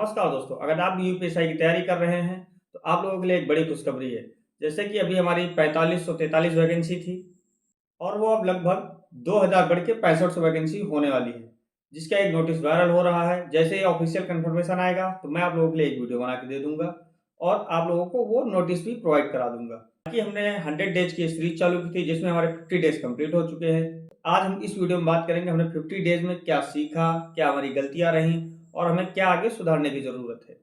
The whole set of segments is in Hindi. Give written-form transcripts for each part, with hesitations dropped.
नमस्कार दोस्तों, अगर आप भी यूपीएसआई की तैयारी कर रहे हैं, तो आप लोगों के लिए एक बड़ी खुशखबरी है। जैसे कि अभी हमारी 4543 वैकेंसी थी और वो अब लगभग 2000 बढ़ के 6500 वैकेंसी होने वाली है, जिसका एक नोटिस वायरल हो रहा है। जैसे ही ऑफिशियल कंफर्मेशन आएगा, तो मैं आप लोगों के लिए एक वीडियो बना के दे दूँगा और आप लोगों को वो नोटिस भी प्रोवाइड करा दूँगा। बाकी हमने 100 डेज़ की सीरीज़ चालू की थी, जिसमें हमारे 50 डेज़ कंप्लीट हो चुके हैं। आज हम इस वीडियो में बात करेंगे हमने 50 डेज़ में क्या सीखा, क्या हमारी गलतियाँ रहीं और हमें क्या आगे सुधारने की ज़रूरत है।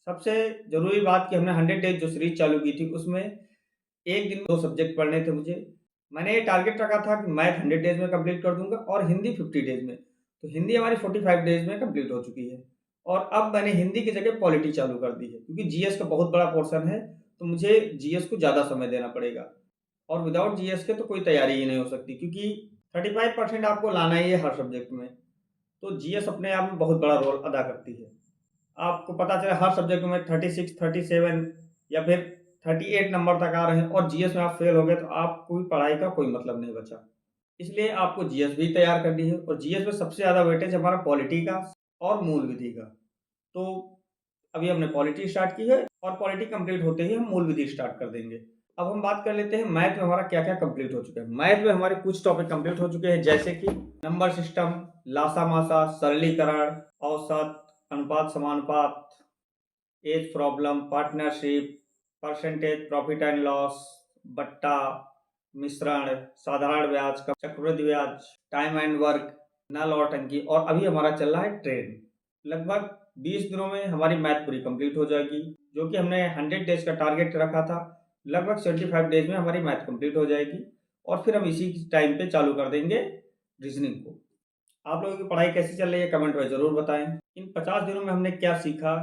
सबसे ज़रूरी बात कि हमने 100 डेज़ जो सीरीज़ चालू की थी, उसमें 1 दिन 2 सब्जेक्ट पढ़ने थे मुझे। मैंने ये टारगेट रखा था कि मैथ 100 डेज़ में कंप्लीट कर दूँगा और हिंदी 50 डेज़ में। तो हिंदी हमारी 45 डेज़ में कंप्लीट हो चुकी है और अब मैंने हिंदी की जगह पॉलिटी चालू कर दी है, क्योंकि जीएस का बहुत बड़ा पोर्शन है, तो मुझे जीएस को ज़्यादा समय देना पड़ेगा और विदाउट जीएस के तो कोई तैयारी ही नहीं हो सकती, क्योंकि 35% आपको लाना ही है हर सब्जेक्ट में। तो जीएस अपने आप में बहुत बड़ा रोल अदा करती है। आपको पता चले हर सब्जेक्ट में 36, 37 या फिर 38 नंबर तक आ रहे हैं और जीएस में आप फेल हो गए, तो आपको भी पढ़ाई का कोई मतलब नहीं बचा। इसलिए आपको जीएस भी तैयार करनी है और जीएस में सबसे ज़्यादा वेटेज हमारा पॉलिटी का और मूल विधि का। तो अभी हमने पॉलिटी स्टार्ट की है और पॉलिटी कंप्लीट होते ही हम मूल विधि स्टार्ट कर देंगे। अब हम बात कर लेते हैं मैथ में हमारा क्या-क्या कंप्लीट हो चुका है। मैथ में हमारे कुछ टॉपिक कंप्लीट हो चुके हैं, जैसे कि नंबर सिस्टम, लासा-मासा, सरलीकरण, औसत, अनुपात समानुपात, age problem, partnership, percentage, profit and loss, बट्टा, मिश्रण, साधारण ब्याज, चक्रवृद्धि ब्याज, टाइम एंड वर्क, नल और टंकी, और अभी हमारा चल रहा है ट्रेड। लगभग 20 दिनों में हमारी मैथ पूरी कंप्लीट हो जाएगी, जो कि हमने 100 डेज का टारगेट रखा था। लगभग 75 डेज में हमारी मैथ कंप्लीट हो जाएगी और फिर हम इसी टाइम पे चालू कर देंगे रीजनिंग को। आप लोगों की पढ़ाई कैसी चल रही है, कमेंट में ज़रूर बताएं। इन 50 दिनों में हमने क्या सीखा,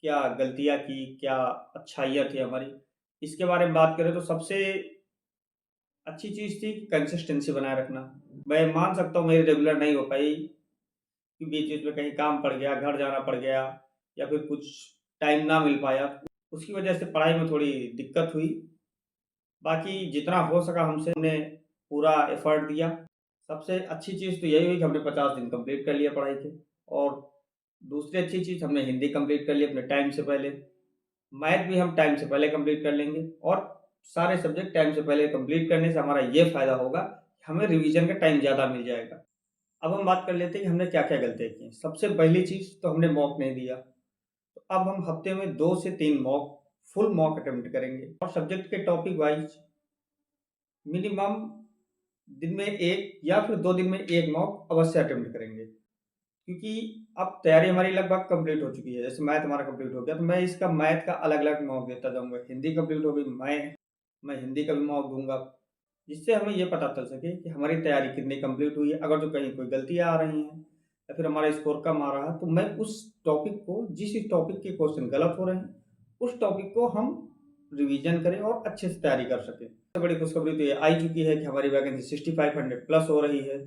क्या गलतियाँ की, क्या अच्छाइयाँ थी हमारी, इसके बारे में बात करें तो सबसे अच्छी चीज़ थी कि कंसिस्टेंसी बनाए रखना। मैं मान सकता हूँ मेरी रेगुलर नहीं हो पाई, कि बीच-बीच में कहीं काम पड़ गया, घर जाना पड़ गया या फिर कुछ टाइम ना मिल पाया, उसकी वजह से पढ़ाई में थोड़ी दिक्कत हुई। बाकी जितना हो सका हमने पूरा एफर्ट दिया। सबसे अच्छी चीज़ तो यही हुई कि हमने 50 दिन कंप्लीट कर लिया पढ़ाई के, और दूसरी अच्छी चीज़ हमने हिंदी कंप्लीट कर ली अपने टाइम से पहले। मैथ भी हम टाइम से पहले कंप्लीट कर लेंगे और सारे सब्जेक्ट टाइम से पहले कंप्लीट करने से हमारा ये फ़ायदा होगा कि हमें रिवीजन का टाइम ज़्यादा मिल जाएगा। अब हम बात कर लेते हैं कि हमने क्या-क्या गलतियाँ की हैं। सबसे पहली चीज़ तो हमने मॉक नहीं दिया। तो अब हम हफ्ते में 2 से 3 मॉक, फुल मॉक अटेम्प्ट करेंगे और सब्जेक्ट के टॉपिक वाइज़ मिनिमम दिन में 1 या फिर 2 दिन में 1 मॉक अवश्य अटेम्प्ट करेंगे। क्योंकि अब तैयारी हमारी लगभग कंप्लीट हो चुकी है। जैसे मैथ हमारा कंप्लीट हो गया, तो मैं इसका मैथ का अलग-अलग मॉक देता जाऊँगा। हिंदी कंप्लीट हो गई, मैं हिंदी का भी मॉक दूँगा, जिससे हमें ये पता चल सके कि हमारी तैयारी कितनी कंप्लीट हुई है। अगर जो कहीं कोई गलतियाँ आ रही हैं या फिर हमारा स्कोर कम आ रहा है, तो मैं उस टॉपिक को, जिस टॉपिक के क्वेश्चन गलत हो रहे हैं, उस टॉपिक को हम रिवीजन करें और अच्छे से तैयारी कर सकें। सबसे बड़ी खुशखबरी तो ये आ ही चुकी है कि हमारी वैकेंसी 6500 प्लस हो रही है।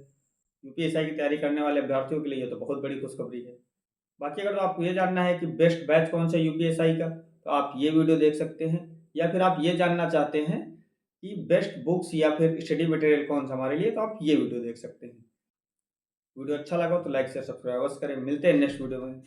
यूपीएसआई की तैयारी करने वाले अभ्यर्थियों के लिए ये तो बहुत बड़ी खुशखबरी है। बाकी अगर आपको ये जानना है कि बेस्ट बैच कौन सा है यूपीएसआई का, तो आप ये वीडियो देख सकते हैं, या फिर आप ये जानना चाहते हैं कि बेस्ट बुक्स या फिर स्टडी मटेरियल कौन सा हमारे लिए, तो आप ये वीडियो देख सकते हैं। वीडियो अच्छा लगा तो लाइक शेयर सब्सक्राइब अवश्य करें। मिलते हैं नेक्स्ट वीडियो में।